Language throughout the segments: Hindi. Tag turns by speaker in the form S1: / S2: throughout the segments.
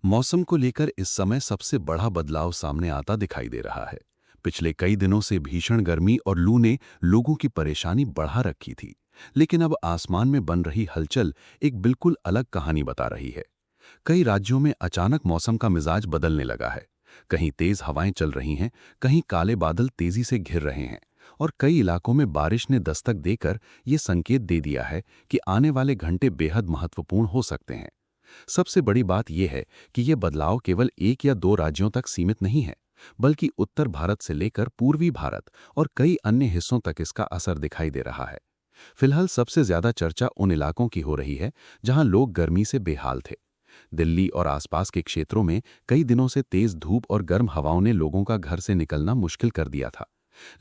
S1: मौसम को लेकर इस समय सबसे बड़ा बदलाव सामने आता दिखाई दे रहा है। पिछले कई दिनों से भीषण गर्मी और लू ने लोगों की परेशानी बढ़ा रखी थी, लेकिन अब आसमान में बन रही हलचल एक बिल्कुल अलग कहानी बता रही है। कई राज्यों में अचानक मौसम का मिजाज बदलने लगा है। कहीं तेज हवाएं चल रही हैं, कहीं काले बादल तेजी से घिर रहे हैं, और कई इलाकों में बारिश ने दस्तक देकर ये संकेत दे दिया है कि आने वाले घंटे बेहद महत्वपूर्ण हो सकते हैं। सबसे बड़ी बात यह है कि यह बदलाव केवल एक या दो राज्यों तक सीमित नहीं है, बल्कि उत्तर भारत से लेकर पूर्वी भारत और कई अन्य हिस्सों तक इसका असर दिखाई दे रहा है। फिलहाल सबसे ज्यादा चर्चा उन इलाकों की हो रही है जहां लोग गर्मी से बेहाल थे। दिल्ली और आसपास के क्षेत्रों में कई दिनों से तेज धूप और गर्म हवाओं ने लोगों का घर से निकलना मुश्किल कर दिया था।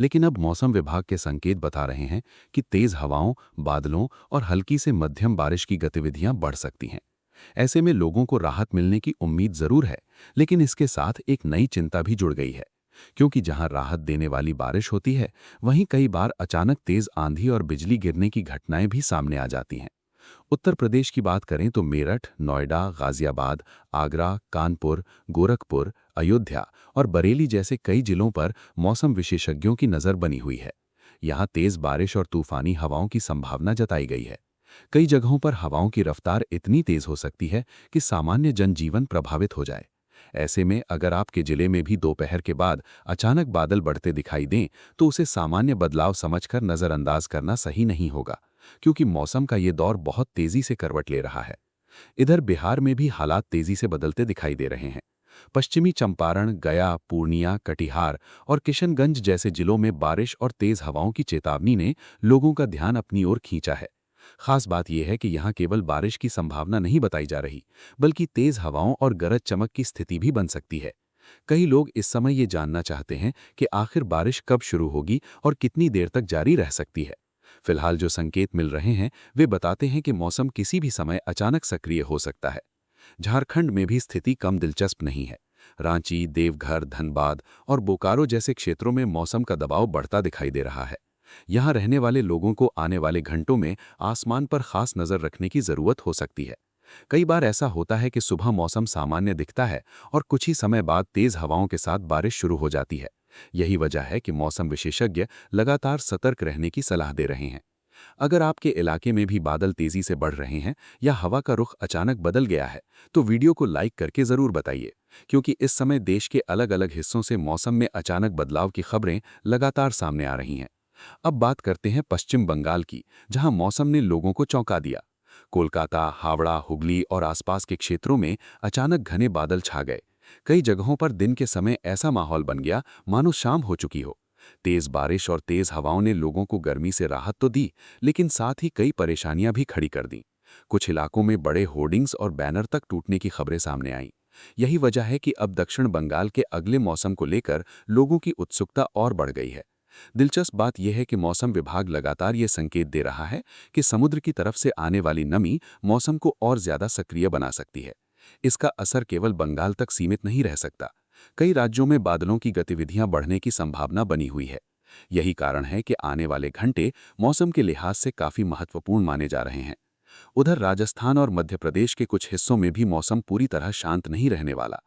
S1: लेकिन अब मौसम विभाग के संकेत बता रहे हैं कि तेज हवाओं, बादलों और हल्की से मध्यम बारिश की गतिविधियां बढ़ सकती हैं। ऐसे में लोगों को राहत मिलने की उम्मीद जरूर है, लेकिन इसके साथ एक नई चिंता भी जुड़ गई है। क्योंकि जहां राहत देने वाली बारिश होती है, वहीं कई बार अचानक तेज आंधी और बिजली गिरने की घटनाएं भी सामने आ जाती हैं। उत्तर प्रदेश की बात करें तो मेरठ, नोएडा, गाजियाबाद, आगरा, कानपुर, गोरखपुर, अयोध्या और बरेली जैसे कई जिलों पर मौसम विशेषज्ञों की नज़र बनी हुई है। यहाँ तेज बारिश और तूफानी हवाओं की संभावना जताई गई है। कई जगहों पर हवाओं की रफ्तार इतनी तेज हो सकती है कि सामान्य जनजीवन प्रभावित हो जाए। ऐसे में अगर आपके जिले में भी दोपहर के बाद अचानक बादल बढ़ते दिखाई दें, तो उसे सामान्य बदलाव समझकर नजरअंदाज करना सही नहीं होगा, क्योंकि मौसम का ये दौर बहुत तेजी से करवट ले रहा है। इधर बिहार में भी हालात तेजी से बदलते दिखाई दे रहे हैं। पश्चिमी चंपारण, गया, पूर्णिया, कटिहार और किशनगंज जैसे जिलों में बारिश और तेज हवाओं की चेतावनी ने लोगों का ध्यान अपनी ओर खींचा है। खास बात यह है कि यहाँ केवल बारिश की संभावना नहीं बताई जा रही, बल्कि तेज हवाओं और गरज चमक की स्थिति भी बन सकती है। कई लोग इस समय ये जानना चाहते हैं कि आखिर बारिश कब शुरू होगी और कितनी देर तक जारी रह सकती है। फिलहाल जो संकेत मिल रहे हैं वे बताते हैं कि मौसम किसी भी समय अचानक सक्रिय हो सकता है। झारखंड में भी स्थिति कम दिलचस्प नहीं है। रांची, देवघर, धनबाद और बोकारो जैसे क्षेत्रों में मौसम का दबाव बढ़ता दिखाई दे रहा है। यहाँ रहने वाले लोगों को आने वाले घंटों में आसमान पर खास नजर रखने की जरूरत हो सकती है। कई बार ऐसा होता है कि सुबह मौसम सामान्य दिखता है और कुछ ही समय बाद तेज हवाओं के साथ बारिश शुरू हो जाती है। यही वजह है कि मौसम विशेषज्ञ लगातार सतर्क रहने की सलाह दे रहे हैं। अगर आपके इलाके में भी बादल तेजी से बढ़ रहे हैं या हवा का रुख अचानक बदल गया है, तो वीडियो को लाइक करके जरूर बताइए, क्योंकि इस समय देश के अलग अलग हिस्सों से मौसम में अचानक बदलाव की खबरें लगातार सामने आ रही हैं। अब बात करते हैं पश्चिम बंगाल की, जहां मौसम ने लोगों को चौंका दिया। कोलकाता, हावड़ा, हुगली और आसपास के क्षेत्रों में अचानक घने बादल छा गए। कई जगहों पर दिन के समय ऐसा माहौल बन गया मानो शाम हो चुकी हो। तेज बारिश और तेज हवाओं ने लोगों को गर्मी से राहत तो दी, लेकिन साथ ही कई परेशानियां भी खड़ी कर दी। कुछ इलाकों में बड़े होर्डिंग्स और बैनर तक टूटने की खबरें सामने आईं। यही वजह है कि अब दक्षिण बंगाल के अगले मौसम को लेकर लोगों की उत्सुकता और बढ़ गई है। दिलचस्प बात यह है कि मौसम विभाग लगातार ये संकेत दे रहा है कि समुद्र की तरफ से आने वाली नमी मौसम को और ज्यादा सक्रिय बना सकती है। इसका असर केवल बंगाल तक सीमित नहीं रह सकता। कई राज्यों में बादलों की गतिविधियां बढ़ने की संभावना बनी हुई है। यही कारण है कि आने वाले घंटे मौसम के लिहाज से काफी महत्वपूर्ण माने जा रहे हैं। उधर राजस्थान और मध्य प्रदेश के कुछ हिस्सों में भी मौसम पूरी तरह शांत नहीं रहने वाला।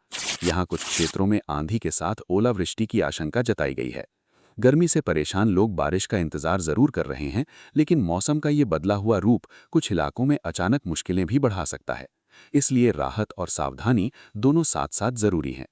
S1: यहाँ कुछ क्षेत्रों में आंधी के साथ ओलावृष्टि की आशंका जताई गई है। गर्मी से परेशान लोग बारिश का इंतजार जरूर कर रहे हैं, लेकिन मौसम का ये बदला हुआ रूप कुछ इलाकों में अचानक मुश्किलें भी बढ़ा सकता है। इसलिए राहत और सावधानी दोनों साथ साथ जरूरी हैं।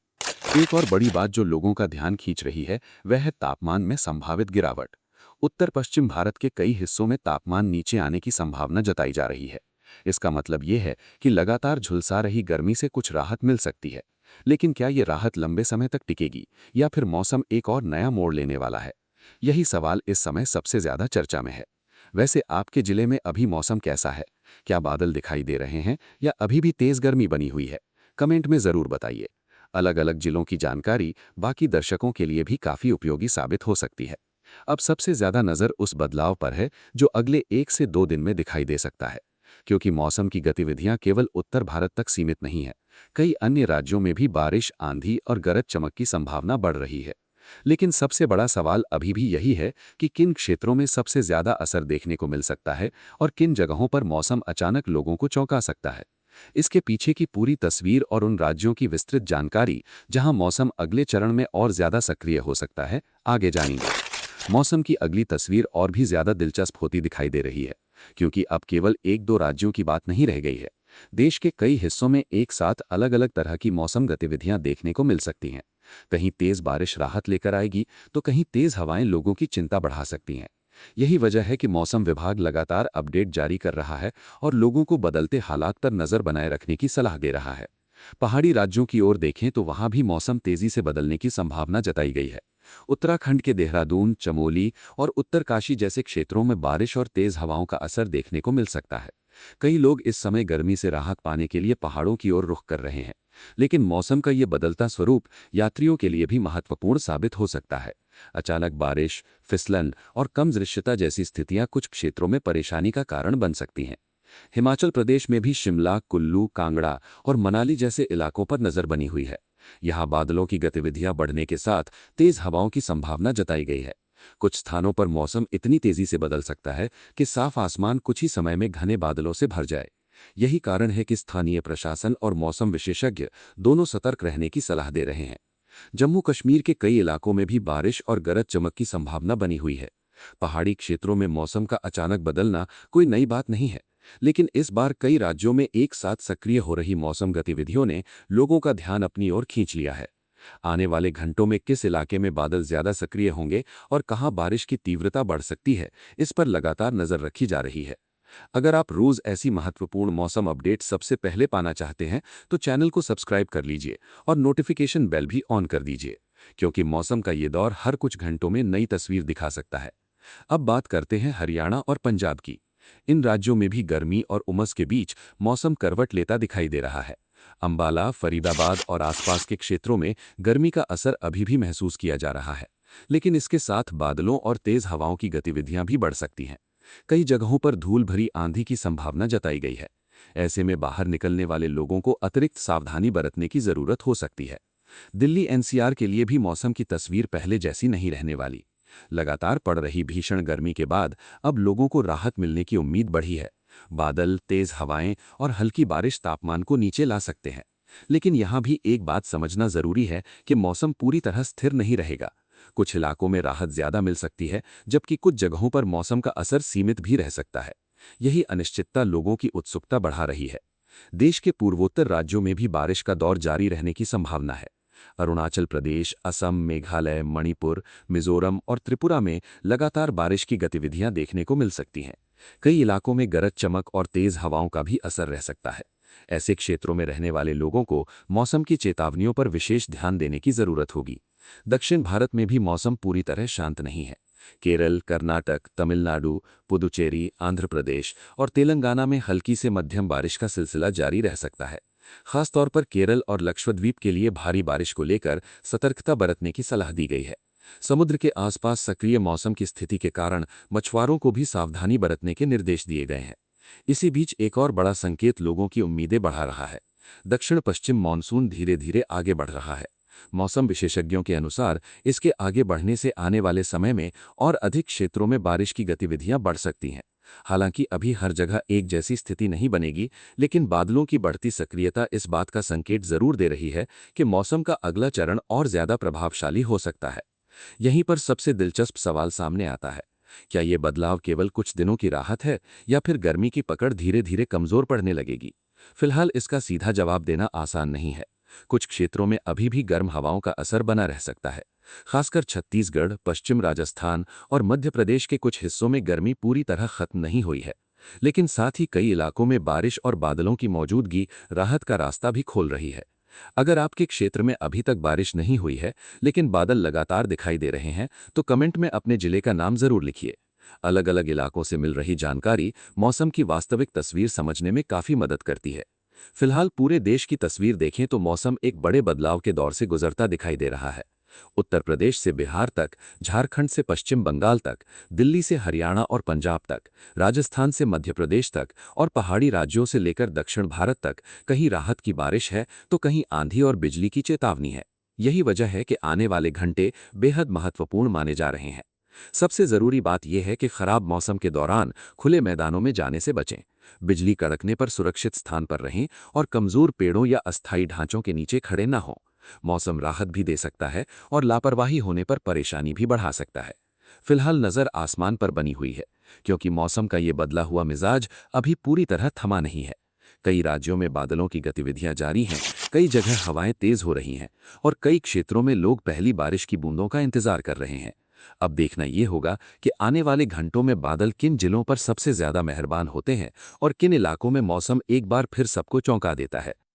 S1: एक और बड़ी बात जो लोगों का ध्यान खींच रही है, वह है तापमान में संभावित गिरावट। उत्तर पश्चिम भारत के कई हिस्सों में तापमान नीचे आने की संभावना जताई जा रही है। इसका मतलब ये है कि लगातार झुलसा रही गर्मी से कुछ राहत मिल सकती है। लेकिन क्या ये राहत लंबे समय तक टिकेगी, या फिर मौसम एक और नया मोड़ लेने वाला है? यही सवाल इस समय सबसे ज्यादा चर्चा में है। वैसे आपके जिले में अभी मौसम कैसा है? क्या बादल दिखाई दे रहे हैं या अभी भी तेज गर्मी बनी हुई है? कमेंट में जरूर बताइए। अलग अलग जिलों की जानकारी बाकी दर्शकों के लिए भी काफी उपयोगी साबित हो सकती है। अब सबसे ज्यादा नजर उस बदलाव पर है जो अगले 1 से 2 दिन में दिखाई दे सकता है, क्योंकि मौसम की गतिविधियां केवल उत्तर भारत तक सीमित नहीं है। कई अन्य राज्यों में भी बारिश, आंधी और गरज चमक की संभावना बढ़ रही है। लेकिन सबसे बड़ा सवाल अभी भी यही है कि किन क्षेत्रों में सबसे ज्यादा असर देखने को मिल सकता है और किन जगहों पर मौसम अचानक लोगों को चौंका सकता है।
S2: इसके पीछे की पूरी तस्वीर और उन राज्यों की विस्तृत जानकारी जहां मौसम अगले चरण में और ज्यादा सक्रिय हो सकता है, आगे जानेंगे। मौसम की अगली तस्वीर और भी ज्यादा दिलचस्प होती दिखाई दे रही है, क्योंकि अब केवल एक दो राज्यों की बात नहीं रह गई है। देश के कई हिस्सों में एक साथ अलग अलग तरह की मौसम गतिविधियां देखने को मिल सकती हैं। कहीं तेज बारिश राहत लेकर आएगी, तो कहीं तेज हवाएं लोगों की चिंता बढ़ा सकती हैं। यही वजह है कि मौसम विभाग लगातार अपडेट जारी कर रहा है और लोगों को बदलते हालात पर नजर बनाए रखने की सलाह दे रहा है। पहाड़ी राज्यों की ओर देखें तो वहां भी मौसम तेजी से बदलने की संभावना जताई गई है। उत्तराखंड के देहरादून, चमोली और उत्तरकाशी जैसे क्षेत्रों में बारिश और तेज हवाओं का असर देखने को मिल सकता है। कई लोग इस समय गर्मी से राहत पाने के लिए पहाड़ों की ओर रुख कर रहे हैं, लेकिन मौसम का ये बदलता स्वरूप यात्रियों के लिए भी महत्वपूर्ण साबित हो सकता है। अचानक बारिश, फिसलन और कम दृश्यता जैसी स्थितियां कुछ क्षेत्रों में परेशानी का कारण बन सकती हैं। हिमाचल प्रदेश में भी शिमला, कुल्लू, कांगड़ा और मनाली जैसे इलाकों पर नजर बनी हुई है। यहाँ बादलों की गतिविधियां बढ़ने के साथ तेज हवाओं की संभावना जताई गई है। कुछ स्थानों पर मौसम इतनी तेजी से बदल सकता है कि साफ आसमान कुछ ही समय में घने बादलों से भर जाए। यही कारण है कि स्थानीय प्रशासन और मौसम विशेषज्ञ दोनों सतर्क रहने की सलाह दे रहे हैं। जम्मू कश्मीर के कई इलाकों में भी बारिश और गरज चमक की संभावना बनी हुई है। पहाड़ी क्षेत्रों में मौसम का अचानक बदलना कोई नई बात नहीं है, लेकिन इस बार कई राज्यों में एक साथ सक्रिय हो रही मौसम गतिविधियों ने लोगों का ध्यान अपनी ओर खींच लिया है। आने वाले घंटों में किस इलाके में बादल ज्यादा सक्रिय होंगे और कहां बारिश की तीव्रता बढ़ सकती है, इस पर लगातार नजर रखी जा रही है। अगर आप रोज ऐसी महत्वपूर्ण मौसम अपडेट सबसे पहले पाना चाहते हैं, तो चैनल को सब्सक्राइब कर लीजिए और नोटिफिकेशन बेल भी ऑन कर दीजिए, क्योंकि मौसम का ये दौर हर कुछ घंटों में नई तस्वीर दिखा सकता है। अब बात करते हैं हरियाणा और पंजाब की। इन राज्यों में भी गर्मी और उमस के बीच मौसम करवट लेता दिखाई दे रहा है। अंबाला, फरीदाबाद और आसपास के क्षेत्रों में गर्मी का असर अभी भी महसूस किया जा रहा है, लेकिन इसके साथ बादलों और तेज हवाओं की गतिविधियां भी बढ़ सकती हैं। कई जगहों पर धूल भरी आंधी की संभावना जताई गई है। ऐसे में बाहर निकलने वाले लोगों को अतिरिक्त सावधानी बरतने की जरूरत हो सकती है। दिल्ली एनसीआर के लिए भी मौसम की तस्वीर पहले जैसी नहीं रहने वाली। लगातार पड़ रही भीषण गर्मी के बाद अब लोगों को राहत मिलने की उम्मीद बढ़ी है। बादल, तेज हवाएं और हल्की बारिश तापमान को नीचे ला सकते हैं, लेकिन यहाँ भी एक बात समझना जरूरी है कि मौसम पूरी तरह स्थिर नहीं रहेगा। कुछ इलाकों में राहत ज्यादा मिल सकती है, जबकि कुछ जगहों पर मौसम का असर सीमित भी रह सकता है। यही अनिश्चितता लोगों की उत्सुकता बढ़ा रही है। देश के पूर्वोत्तर राज्यों में भी बारिश का दौर जारी रहने की संभावना है। अरुणाचल प्रदेश, असम, मेघालय, मणिपुर, मिजोरम और त्रिपुरा में लगातार बारिश की गतिविधियां देखने को मिल सकती हैं। कई इलाकों में गरज चमक और तेज हवाओं का भी असर रह सकता है। ऐसे क्षेत्रों में रहने वाले लोगों को मौसम की चेतावनियों पर विशेष ध्यान देने की जरूरत होगी। दक्षिण भारत में भी मौसम पूरी तरह शांत नहीं है। केरल, कर्नाटक, तमिलनाडु, पुदुचेरी, आंध्र प्रदेश और तेलंगाना में हल्की से मध्यम बारिश का सिलसिला जारी रह सकता है। खासतौर पर केरल और लक्षद्वीप के लिए भारी बारिश को लेकर सतर्कता बरतने की सलाह दी गई है। समुद्र के आसपास सक्रिय मौसम की स्थिति के कारण मछुआरों को भी सावधानी बरतने के निर्देश दिए गए हैं। इसी बीच एक और बड़ा संकेत लोगों की उम्मीदें बढ़ा रहा है। दक्षिण पश्चिम मानसून धीरे धीरे आगे बढ़ रहा है। मौसम विशेषज्ञों के अनुसार इसके आगे बढ़ने से आने वाले समय में और अधिक क्षेत्रों में बारिश की गतिविधियां बढ़ सकती हैं। हालांकि अभी हर जगह एक जैसी स्थिति नहीं बनेगी, लेकिन बादलों की बढ़ती सक्रियता इस बात का संकेत जरूर दे रही है कि मौसम का अगला चरण और ज्यादा प्रभावशाली हो सकता है। यहीं पर सबसे दिलचस्प सवाल सामने आता है, क्या ये बदलाव केवल कुछ दिनों की राहत है या फिर गर्मी की पकड़ धीरे धीरे कमजोर पड़ने लगेगी? फिलहाल इसका सीधा जवाब देना आसान नहीं है। कुछ क्षेत्रों में अभी भी गर्म हवाओं का असर बना रह सकता है। खासकर छत्तीसगढ़, पश्चिम राजस्थान और मध्य प्रदेश के कुछ हिस्सों में गर्मी पूरी तरह खत्म नहीं हुई है, लेकिन साथ ही कई इलाकों में बारिश और बादलों की मौजूदगी राहत का रास्ता भी खोल रही है। अगर आपके क्षेत्र में अभी तक बारिश नहीं हुई है, लेकिन बादल लगातार दिखाई दे रहे हैं, तो कमेंट में अपने जिले का नाम जरूर लिखिए। अलग अलग इलाकों से मिल रही जानकारी मौसम की वास्तविक तस्वीर समझने में काफी मदद करती है। फिलहाल पूरे देश की तस्वीर देखें तो मौसम एक बड़े बदलाव के दौर से गुजरता दिखाई दे रहा है। उत्तर प्रदेश से बिहार तक, झारखंड से पश्चिम बंगाल तक, दिल्ली से हरियाणा और पंजाब तक, राजस्थान से मध्य प्रदेश तक और पहाड़ी राज्यों से लेकर दक्षिण भारत तक कहीं राहत की बारिश है तो कहीं आंधी और बिजली की चेतावनी है। यही वजह है कि आने वाले घंटे बेहद महत्वपूर्ण माने जा रहे हैं। सबसे जरूरी बात यह है कि खराब मौसम के दौरान खुले मैदानों में जाने से बचें। बिजली कड़कने पर सुरक्षित स्थान पर रहें और कमजोर पेड़ों या अस्थायी ढांचों के नीचे खड़े न हों। मौसम राहत भी दे सकता है और लापरवाही होने पर परेशानी भी बढ़ा सकता है। फिलहाल नज़र आसमान पर बनी हुई है, क्योंकि मौसम का ये बदला हुआ मिजाज अभी पूरी तरह थमा नहीं है। कई राज्यों में बादलों की गतिविधियां जारी हैं, कई जगह हवाएं तेज हो रही हैं और कई क्षेत्रों में लोग पहली बारिश की बूंदों का इंतजार कर रहे हैं। अब देखना ये होगा कि आने वाले घंटों में बादल किन जिलों पर सबसे ज्यादा मेहरबान होते हैं और किन इलाकों में मौसम एक बार फिर सबको चौंका देता है।